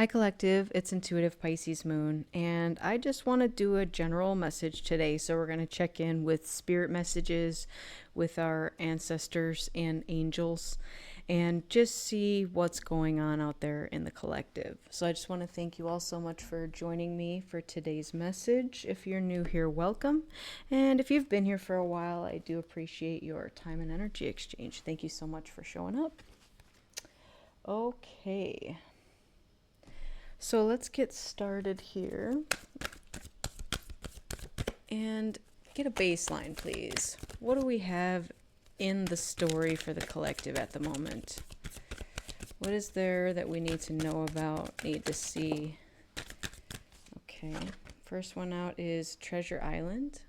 Hi, Collective. It's Intuitive Pisces Moon, and I just want to do a general message today. So, we're going to check in with spirit messages with our ancestors and angels and just see what's going on out there in the collective. So, I just want to thank you all so much for joining me for today's message. If you're new here, welcome. And if you've been here for a while, I do appreciate your time and energy exchange. Thank you so much for showing up. Okay. So let's get started here and get a baseline, please. What do we have in the story for the collective at the moment? What is there that we need to know about, need to see? Okay, first one out is Treasure Island.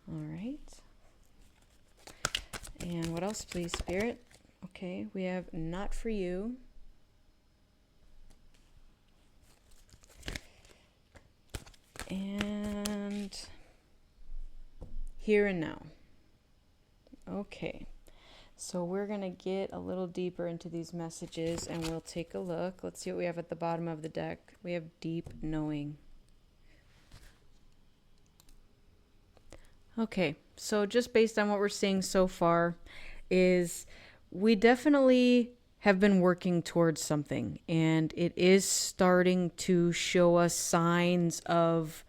All right. And what else, please, Spirit? Okay, we have Not For You. And Here and Now. Okay, so we're going to get a little deeper into these messages and we'll take a look. Let's see what we have at the bottom of the deck. We have Deep Knowing. Okay, so just based on what we're seeing so far is we definitely have been working towards something, and it is starting to show us signs of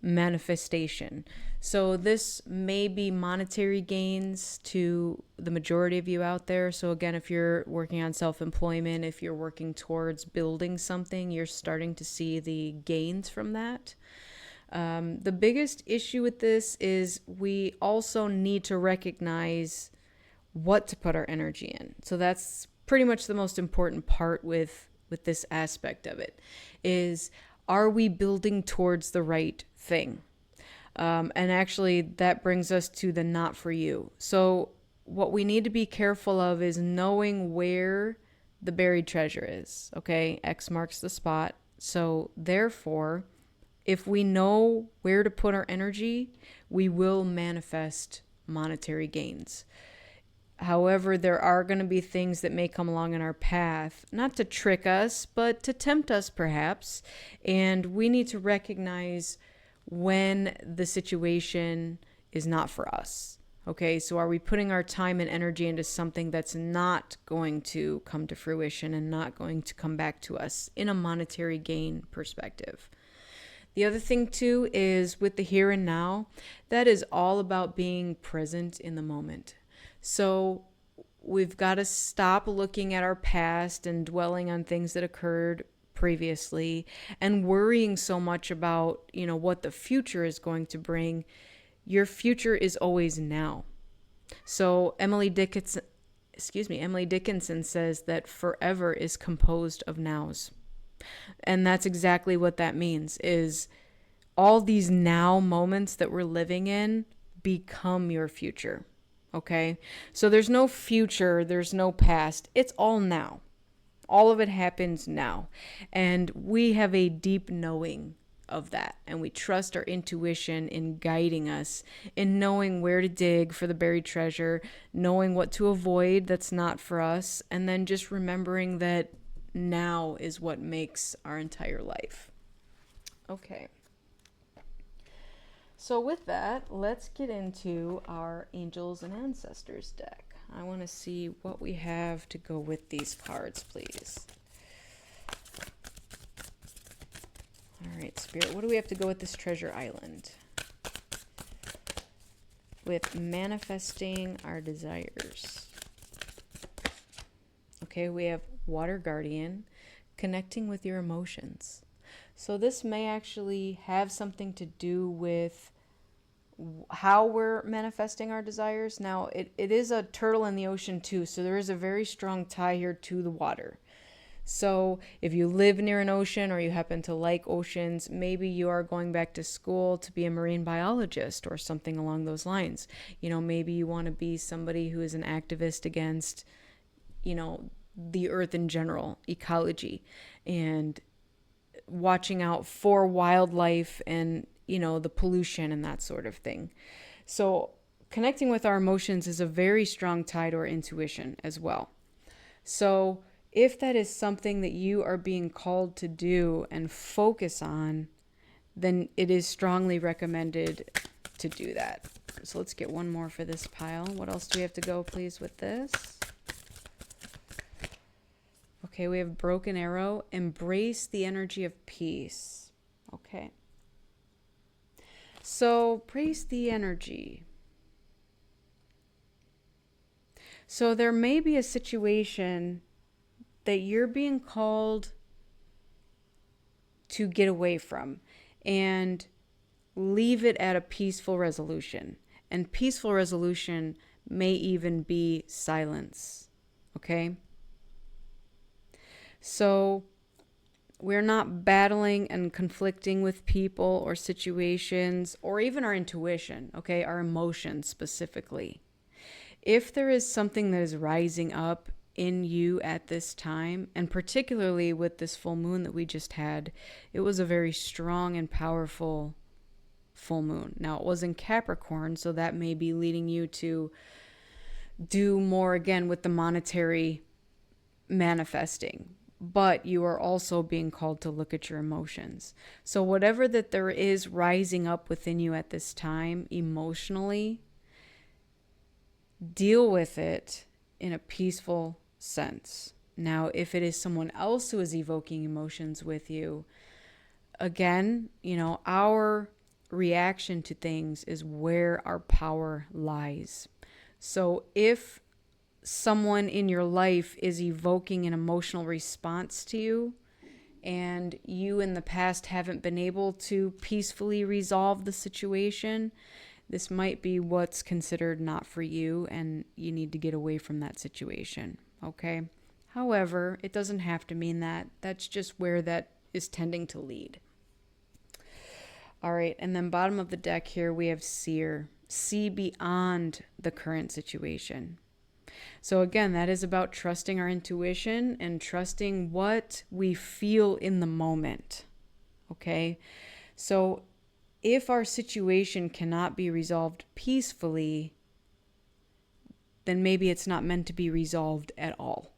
manifestation. So this may be monetary gains to the majority of you out there. So again, if you're working on self-employment, if you're working towards building something, you're starting to see the gains from that. The biggest issue with this is we also need to recognize what to put our energy in. So that's pretty much the most important part with this aspect of it is, are we building towards the right thing? And actually that brings us to the Not For You. So what we need to be careful of is knowing where the buried treasure is. Okay, X marks the spot. So therefore, if we know where to put our energy, we will manifest monetary gains. However, there are going to be things that may come along in our path, not to trick us, but to tempt us perhaps. And we need to recognize when the situation is not for us. Okay, so are we putting our time and energy into something that's not going to come to fruition and not going to come back to us in a monetary gain perspective? The other thing too is with the here and now, that is all about being present in the moment. So we've got to stop looking at our past and dwelling on things that occurred previously and worrying so much about, what the future is going to bring. Your future is always now. So Emily Dickinson says that forever is composed of nows. And that's exactly what that means, is all these now moments that we're living in become your future. Okay, so there's no future, there's no past. It's all now. All of it happens now. And we have a deep knowing of that. And we trust our intuition in guiding us, in knowing where to dig for the buried treasure, knowing what to avoid that's not for us, and then just remembering that now is what makes our entire life. Okay. So with that, let's get into our Angels and Ancestors deck. I want to see what we have to go with these cards, please. All right, Spirit, what do we have to go with this Treasure Island? With manifesting our desires. Okay, we have Water Guardian, connecting with your emotions. So this may actually have something to do with how we're manifesting our desires. Now, it is a turtle in the ocean too, so there is a very strong tie here to the water. So if you live near an ocean or you happen to like oceans, maybe you are going back to school to be a marine biologist or something along those lines. Maybe you want to be somebody who is an activist against, the earth in general, ecology, and watching out for wildlife and, the pollution and that sort of thing. So connecting with our emotions is a very strong tie to our intuition as well. So If that is something that you are being called to do and focus on, then it is strongly recommended to do that. So let's get one more for this pile. What else do we have to go, please, with this? Okay, we have Broken Arrow. Embrace the energy of peace. Okay. So, brace the energy. So there may be a situation that you're being called to get away from and leave it at a peaceful resolution. And peaceful resolution may even be silence. Okay? So we're not battling and conflicting with people or situations or even our intuition, okay? Our emotions specifically. If there is something that is rising up in you at this time, and particularly with this full moon that we just had, it was a very strong and powerful full moon. Now, it was in Capricorn, so that may be leading you to do more again with the monetary manifesting. But you are also being called to look at your emotions. So whatever that there is rising up within you at this time emotionally, deal with it in a peaceful sense. Now, if it is someone else who is evoking emotions with you, again, our reaction to things is where our power lies. So if someone in your life is evoking an emotional response to you, and you in the past haven't been able to peacefully resolve the situation, this might be what's considered not for you, and you need to get away from that situation, okay? However, it doesn't have to mean that. That's just where that is tending to lead. All right, and then bottom of the deck here, we have Seer. See beyond the current situation. So again, that is about trusting our intuition and trusting what we feel in the moment, okay? So if our situation cannot be resolved peacefully, then maybe it's not meant to be resolved at all.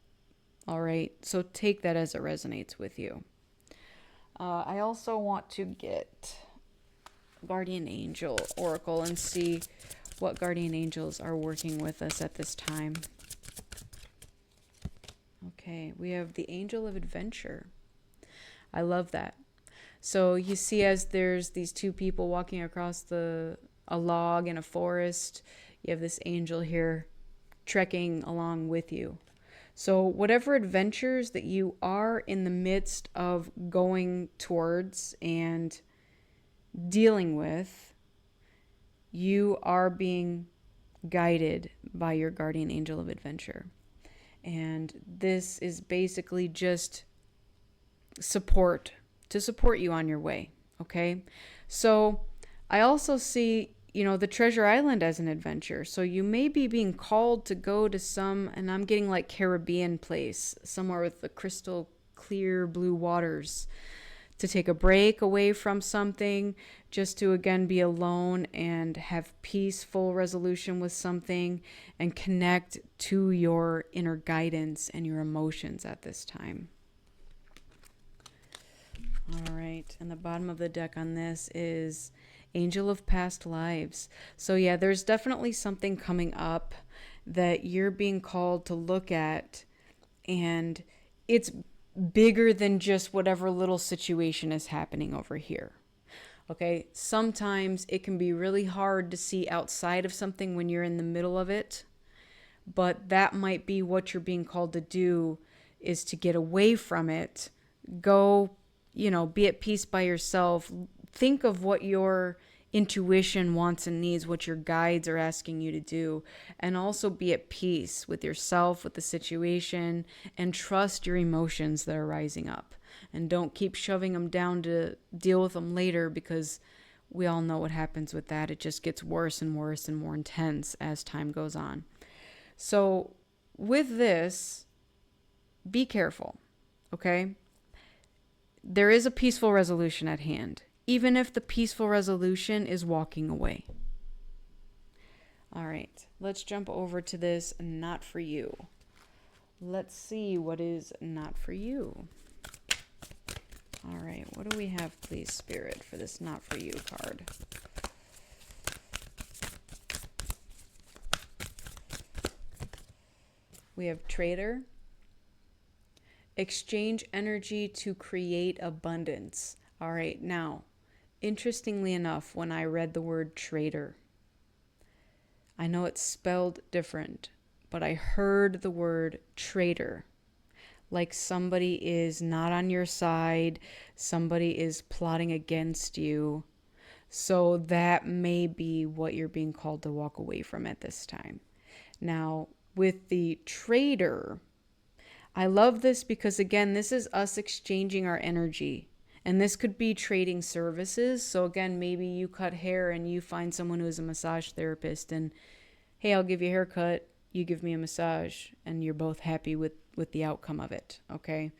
All right, so take that as it resonates with you. I also want to get Guardian Angel Oracle and see what guardian angels are working with us at this time. Okay, we have the Angel of Adventure. I love that. So you see, as there's these two people walking across a log in a forest, you have this angel here trekking along with you. So whatever adventures that you are in the midst of going towards and dealing with, you are being guided by your guardian angel of adventure. And this is basically just support, to support you on your way, okay? So I also see, the Treasure Island as an adventure. So you may be being called to go to some, and I'm getting like Caribbean place, somewhere with the crystal clear blue waters, to take a break away from something, just to again be alone and have peaceful resolution with something and connect to your inner guidance and your emotions at this time. All right, and the bottom of the deck on this is Angel of Past Lives. So yeah, there's definitely something coming up that you're being called to look at, and it's bigger than just whatever little situation is happening over here. Okay, sometimes it can be really hard to see outside of something when you're in the middle of it, but that might be what you're being called to do, is to get away from it, go, be at peace by yourself, think of what your intuition wants and needs, what your guides are asking you to do, and also be at peace with yourself, with the situation, and trust your emotions that are rising up. And don't keep shoving them down to deal with them later, because we all know what happens with that. It just gets worse and worse and more intense as time goes on. So with this, be careful, okay? There is a peaceful resolution at hand, even if the peaceful resolution is walking away. All right, let's jump over to this Not For You. Let's see what is not for you. All right, what do we have, please, Spirit, for this not for you card? We have Trader. Exchange energy to create abundance. All right, now, interestingly enough, when I read the word trader, I know it's spelled different, but I heard the word traitor. Like somebody is not on your side, somebody is plotting against you. So that may be what you're being called to walk away from at this time. Now, with the trader, I love this because, again, this is us exchanging our energy. And this could be trading services. So, again, maybe you cut hair and you find someone who is a massage therapist and, hey, I'll give you a haircut, you give me a massage, and you're both happy with the outcome of it, okay?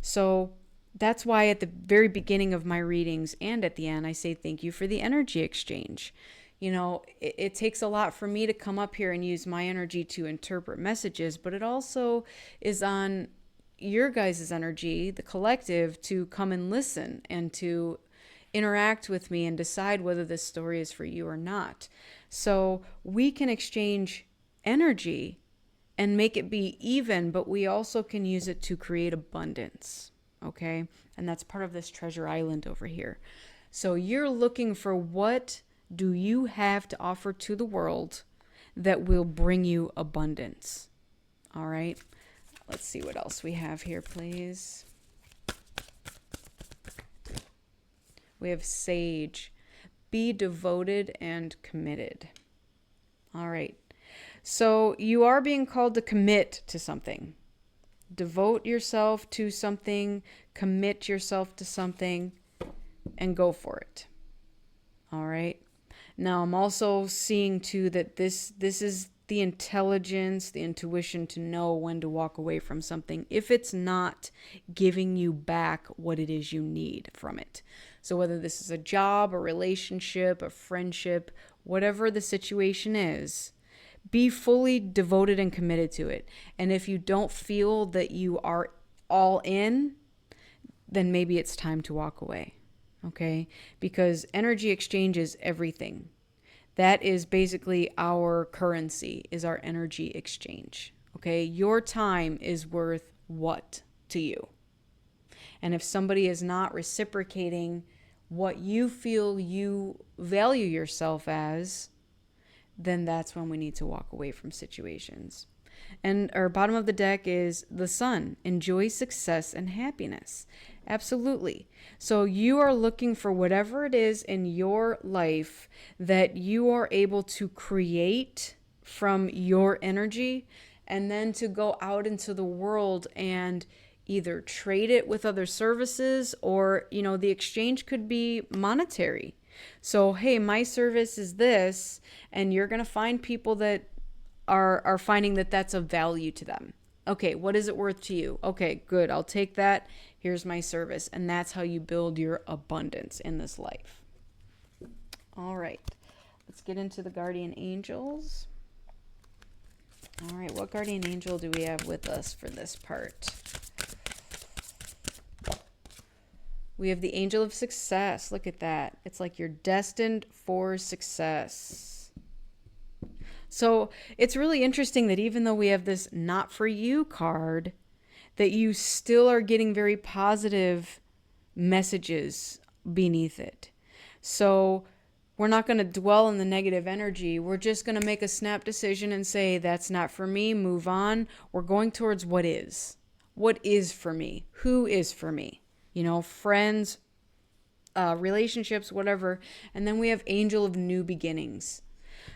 So that's why at the very beginning of my readings and at the end, I say thank you for the energy exchange. You know, it takes a lot for me to come up here and use my energy to interpret messages, but it also is on your guys' energy, the collective, to come and listen and to interact with me and decide whether this story is for you or not. So we can exchange energy and make it be even, but we also can use it to create abundance, okay? And that's part of this treasure island over here. So you're looking for what do you have to offer to the world that will bring you abundance, all right? Let's see what else we have here, please. We have Sage. Be devoted and committed. All right. So you are being called to commit to something. Devote yourself to something, commit yourself to something, and go for it. All right. Now, I'm also seeing too that this is the intelligence, the intuition to know when to walk away from something if it's not giving you back what it is you need from it. So whether this is a job, a relationship, a friendship, whatever the situation is, be fully devoted and committed to it. And if you don't feel that you are all in, then maybe it's time to walk away. Okay? Because energy exchange is everything. That is basically our currency, is our energy exchange. Okay? Your time is worth what to you? And if somebody is not reciprocating what you feel you value yourself as, then that's when we need to walk away from situations. And our bottom of the deck is the Sun. Enjoy success and happiness. Absolutely. So you are looking for whatever it is in your life that you are able to create from your energy and then to go out into the world and either trade it with other services or, the exchange could be monetary. So, hey, my service is this, and you're going to find people that are finding that that's of value to them. Okay, what is it worth to you? Okay, good. I'll take that. Here's my service. And that's how you build your abundance in this life. All right. Let's get into the guardian angels. All right, what guardian angel do we have with us for this part? We have the angel of success. Look at that. It's like you're destined for success. So it's really interesting that even though we have this not for you card, that you still are getting very positive messages beneath it. So we're not going to dwell in the negative energy. We're just going to make a snap decision and say, that's not for me, move on. We're going towards what is. What is for me? Who is for me? Friends, relationships, whatever. And then we have angel of new beginnings.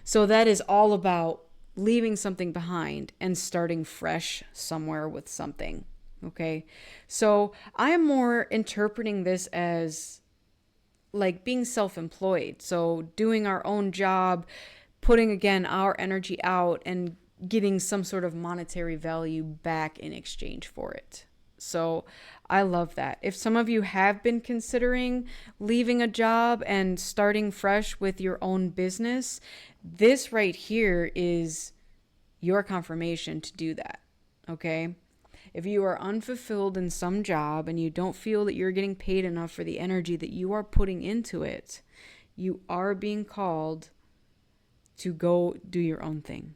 So that is all about leaving something behind and starting fresh somewhere with something. Okay. So I am more interpreting this as like being self-employed. So doing our own job, putting again our energy out and getting some sort of monetary value back in exchange for it. So I love that. If some of you have been considering leaving a job and starting fresh with your own business, this right here is your confirmation to do that. Okay. If you are unfulfilled in some job and you don't feel that you're getting paid enough for the energy that you are putting into it, you are being called to go do your own thing.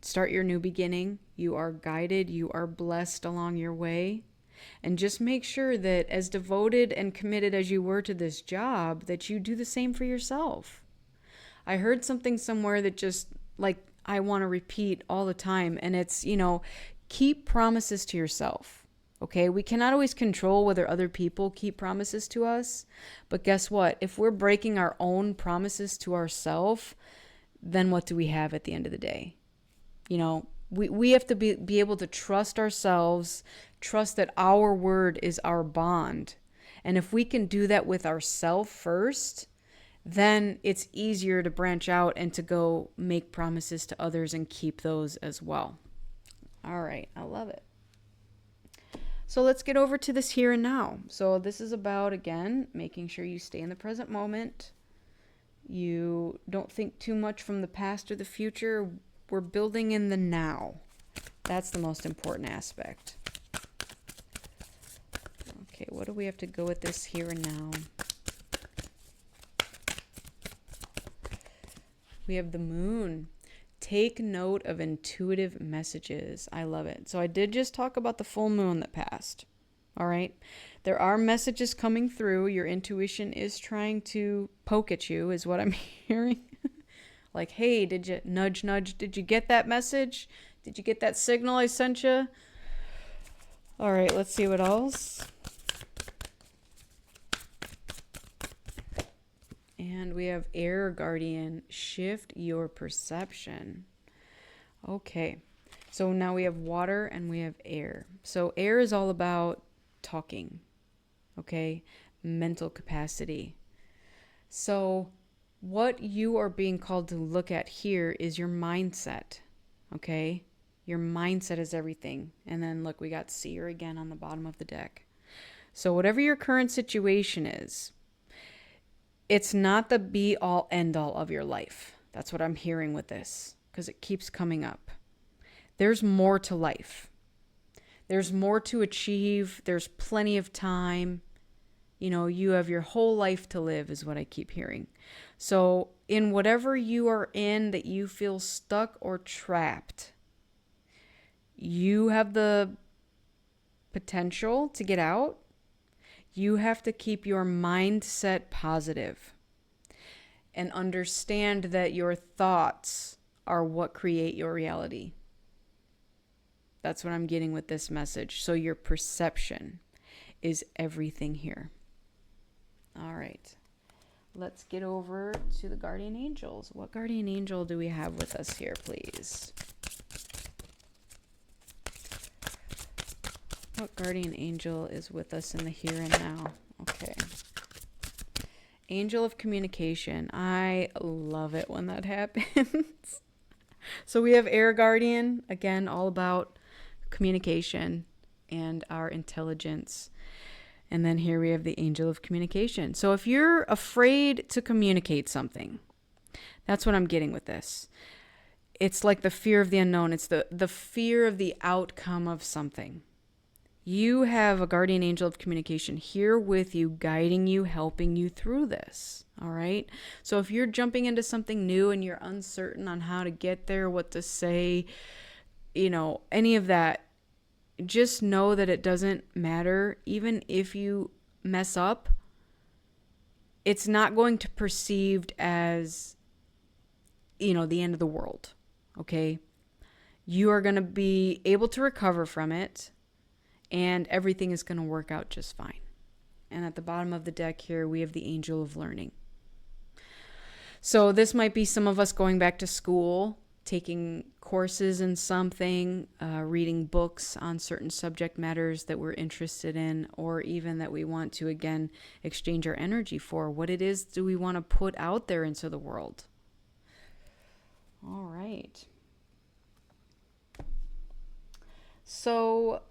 Start your new beginning. You are guided. You are blessed along your way. And just make sure that as devoted and committed as you were to this job, that you do the same for yourself. I heard something somewhere that just like I want to repeat all the time. And it's, keep promises to yourself. Okay, we cannot always control whether other people keep promises to us. But guess what? If we're breaking our own promises to ourselves, then what do we have at the end of the day? We have to be able to trust ourselves, trust that our word is our bond. And if we can do that with ourselves first, then it's easier to branch out and to go make promises to others and keep those as well. All right, I love it. So let's get over to this here and now. So this is about, again, making sure you stay in the present moment. You don't think too much from the past or the future. We're building in the now. That's the most important aspect. Okay, what do we have to go with this here and now? We have the moon. Take note of intuitive messages. I love it. So I did just talk about the full moon that passed. All right. There are messages coming through. Your intuition is trying to poke at you, is what I'm hearing. Like, hey, did you nudge? Did you get that message? Did you get that signal I sent you? All right, let's see what else. And we have air guardian. Shift your perception. Okay. So now we have water and we have air. So air is all about talking. Okay. Mental capacity. So what you are being called to look at here is your mindset, okay? Your mindset is everything. And then look, we got seer again on the bottom of the deck. So whatever your current situation is, it's not the be-all, end-all of your life. That's what I'm hearing with this, because it keeps coming up. There's more to life. There's more to achieve. There's plenty of time. You have your whole life to live is what I keep hearing. So in whatever you are in that you feel stuck or trapped, you have the potential to get out. You have to keep your mindset positive and understand that your thoughts are what create your reality. That's what I'm getting with this message. So your perception is everything here. All right, let's get over to the guardian angels. What guardian angel do we have with us here, please? What guardian angel is with us in the here and now? Okay. Angel of communication. I love it when that happens. So we have air guardian, again, all about communication and our intelligence. And then here we have the angel of communication. So if you're afraid to communicate something, that's what I'm getting with this. It's like the fear of the unknown. It's the fear of the outcome of something. You have a guardian angel of communication here with you, guiding you, helping you through this. All right. So if you're jumping into something new and you're uncertain on how to get there, what to say, any of that, just know that it doesn't matter. Even if you mess up, it's not going to be perceived as, the end of the world. Okay. You are going to be able to recover from it, and everything is going to work out just fine. And at the bottom of the deck here, we have the angel of learning. So this might be some of us going back to school, taking courses in something, reading books on certain subject matters that we're interested in, or even that we want to, again, exchange our energy for. What it is do we want to put out there into the world? All right. So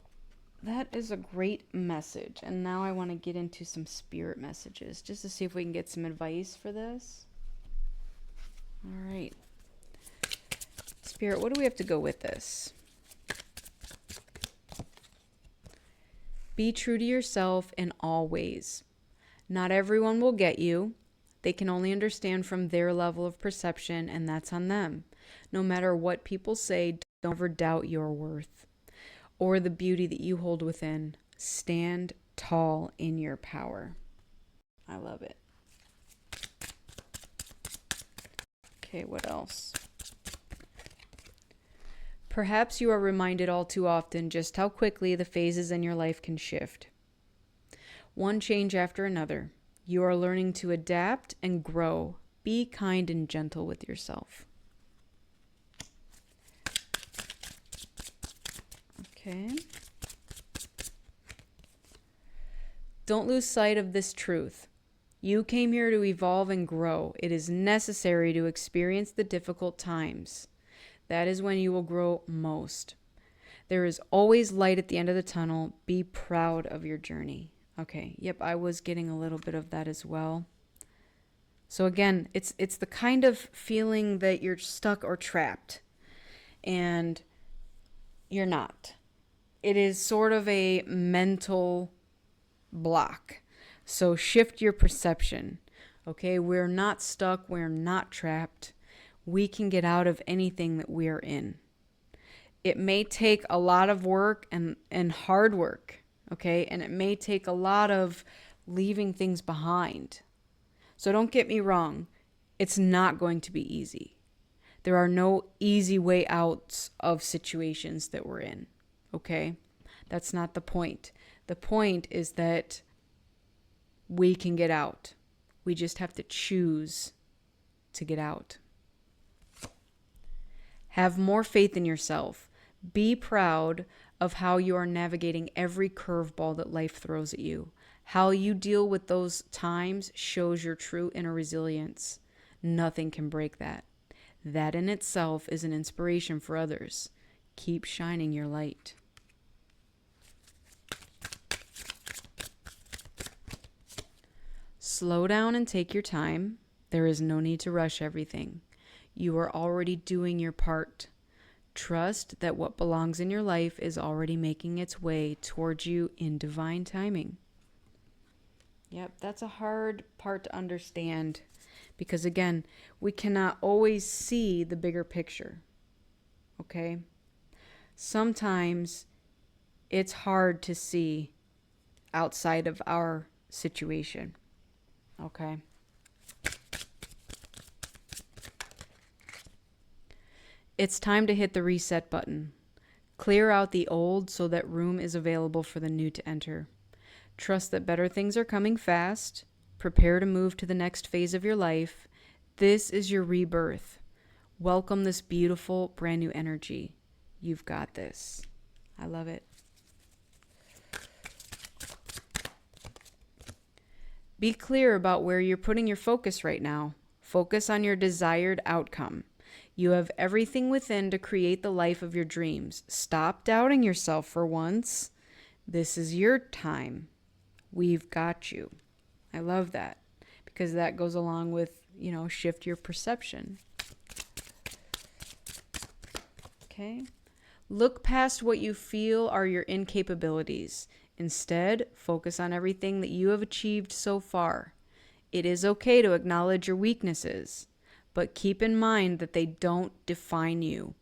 that is a great message. And now I want to get into some spirit messages just to see if we can get some advice for this. All right. Spirit, what do we have to go with this? Be true to yourself in all ways. Not everyone will get you. They can only understand from their level of perception, and that's on them. No matter what people say, don't ever doubt your worth or the beauty that you hold within. Stand tall in your power. I love it. Okay, what else? Perhaps you are reminded all too often just how quickly the phases in your life can shift. One change after another. You are learning to adapt and grow. Be kind and gentle with yourself. Okay. Don't lose sight of this truth. You came here to evolve and grow. It is necessary to experience the difficult times. That is when you will grow most. There is always light at the end of the tunnel. Be proud of your journey. Okay, yep, I was getting a little bit of that as well. So again, it's the kind of feeling that you're stuck or trapped, and you're not. It is sort of a mental block. So shift your perception. Okay, we're not stuck, we're not trapped. We can get out of anything that we're in. It may take a lot of work and hard work. Okay, and it may take a lot of leaving things behind. So don't get me wrong, it's not going to be easy. There are no easy way outs of situations that we're in. Okay, that's not the point. The point is that we can get out. We just have to choose to get out. Have more faith in yourself. Be proud of how you are navigating every curveball that life throws at you. How you deal with those times shows your true inner resilience. Nothing can break that. That in itself is an inspiration for others. Keep shining your light. Slow down and take your time. There is no need to rush everything. You are already doing your part. Trust that what belongs in your life is already making its way towards you in divine timing. Yep, that's a hard part to understand because, again, we cannot always see the bigger picture. Okay? Sometimes it's hard to see outside of our situation. Okay? It's time to hit the reset button. Clear out the old so that room is available for the new to enter. Trust that better things are coming fast. Prepare to move to the next phase of your life. This is your rebirth. Welcome this beautiful, brand new energy. You've got this. I love it. Be clear about where you're putting your focus right now. Focus on your desired outcome. You have everything within to create the life of your dreams. Stop doubting yourself for once. This is your time. We've got you. I love that because that goes along with, shift your perception. Okay. Look past what you feel are your incapabilities. Instead, focus on everything that you have achieved so far. It is okay to acknowledge your weaknesses, but keep in mind that they don't define you.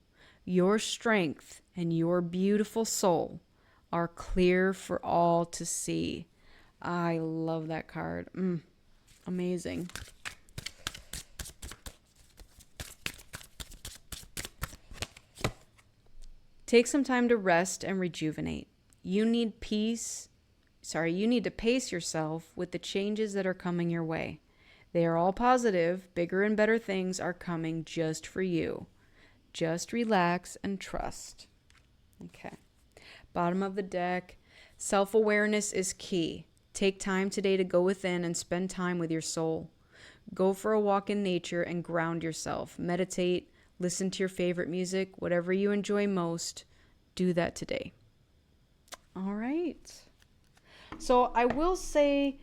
Your strength and your beautiful soul are clear for all to see. I love that card. Amazing. Take some time to rest and rejuvenate. You need to pace yourself with the changes that are coming your way. They are all positive. Bigger and better things are coming just for you. Just relax and trust. Okay. Bottom of the deck. Self-awareness is key. Take time today to go within and spend time with your soul. Go for a walk in nature and ground yourself. Meditate. Listen to your favorite music. Whatever you enjoy most, do that today. All right. So I will say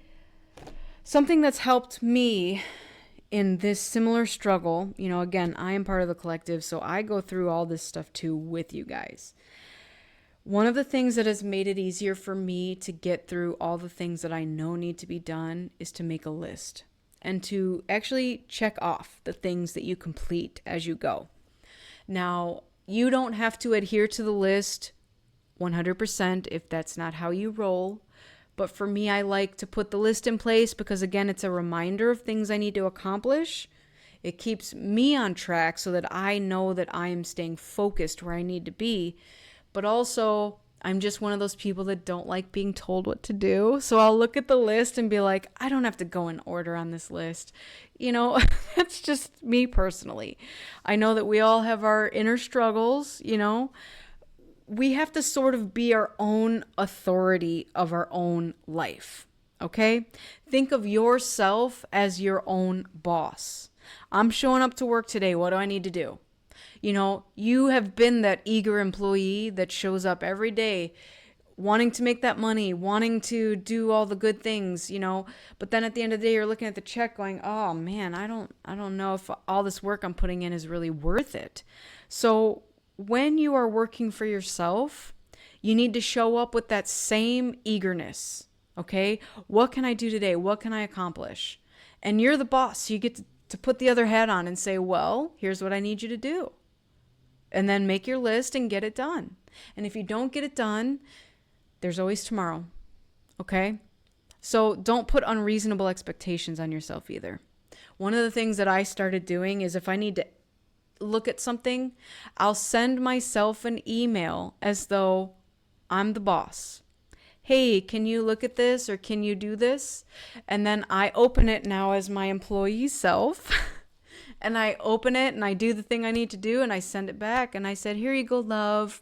something that's helped me in this similar struggle. Again, I am part of the collective, so I go through all this stuff too with you guys. One of the things that has made it easier for me to get through all the things that I know need to be done is to make a list and to actually check off the things that you complete as you go. Now, you don't have to adhere to the list 100% if that's not how you roll. But for me, I like to put the list in place because, again, it's a reminder of things I need to accomplish. It keeps me on track so that I know that I am staying focused where I need to be. But also, I'm just one of those people that don't like being told what to do. So I'll look at the list and be like, I don't have to go in order on this list. That's just me personally. I know that we all have our inner struggles, We have to sort of be our own authority of our own life, okay? Think of yourself as your own boss. I'm showing up to work today. What do I need to do? You have been that eager employee that shows up every day wanting to make that money, wanting to do all the good things, but then at the end of the day, you're looking at the check going, oh man, I don't know if all this work I'm putting in is really worth it. So when you are working for yourself, you need to show up with that same eagerness, okay? What can I do today? What can I accomplish? And you're the boss. So you get to put the other hat on and say, well, here's what I need you to do. And then make your list and get it done. And if you don't get it done, there's always tomorrow, okay? So don't put unreasonable expectations on yourself either. One of the things that I started doing is if I need to look at something, I'll send myself an email as though I'm the boss. Hey, can you look at this or can you do this? And then I open it now as my employee self and I open it and I do the thing I need to do and I send it back and I said, here you go, love.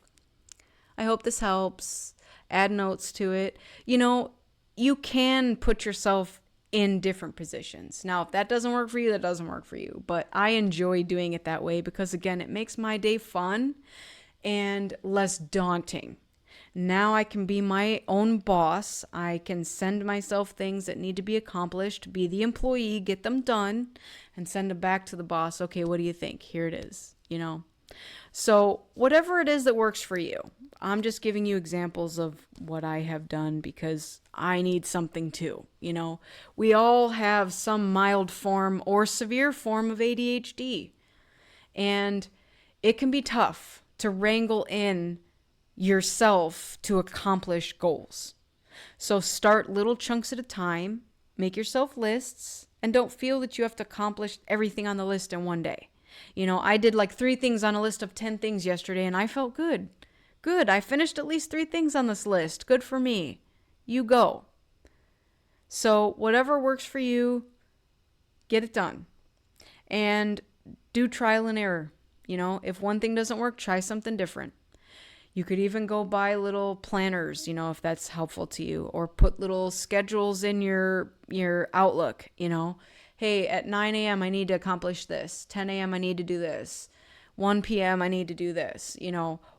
I hope this helps. Add notes to it. You can put yourself in different positions. Now, if that doesn't work for you, that doesn't work for you. But I enjoy doing it that way because, again, it makes my day fun and less daunting. Now I can be my own boss. I can send myself things that need to be accomplished, be the employee, get them done, and send them back to the boss. Okay, what do you think? Here it is, So whatever it is that works for you, I'm just giving you examples of what I have done because I need something too. We all have some mild form or severe form of ADHD. And it can be tough to wrangle in yourself to accomplish goals. So start little chunks at a time, make yourself lists, and don't feel that you have to accomplish everything on the list in one day. I did like 3 things on a list of 10 things yesterday and I felt good. Good, I finished at least 3 things on this list. Good for me. You go. So whatever works for you, get it done. And do trial and error. If one thing doesn't work, try something different. You could even go buy little planners, if that's helpful to you, or put little schedules in your Outlook, Hey, at 9 a.m. I need to accomplish this. 10 a.m. I need to do this. 1 p.m. I need to do this.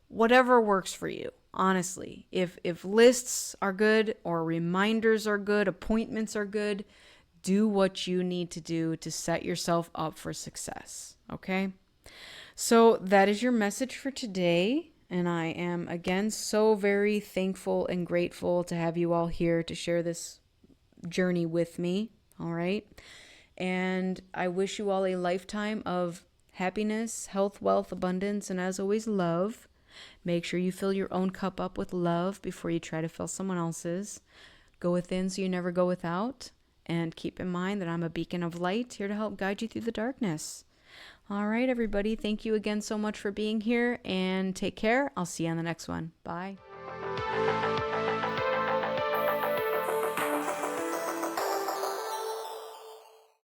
Whatever works for you, honestly. If lists are good or reminders are good, appointments are good, do what you need to do to set yourself up for success, okay? So that is your message for today. And I am, again, so very thankful and grateful to have you all here to share this journey with me, all right? And I wish you all a lifetime of happiness, health, wealth, abundance, and as always, love. Make sure you fill your own cup up with love before you try to fill someone else's. Go within so you never go without. And keep in mind that I'm a beacon of light here to help guide you through the darkness. All right, everybody. Thank you again so much for being here and take care. I'll see you on the next one. Bye.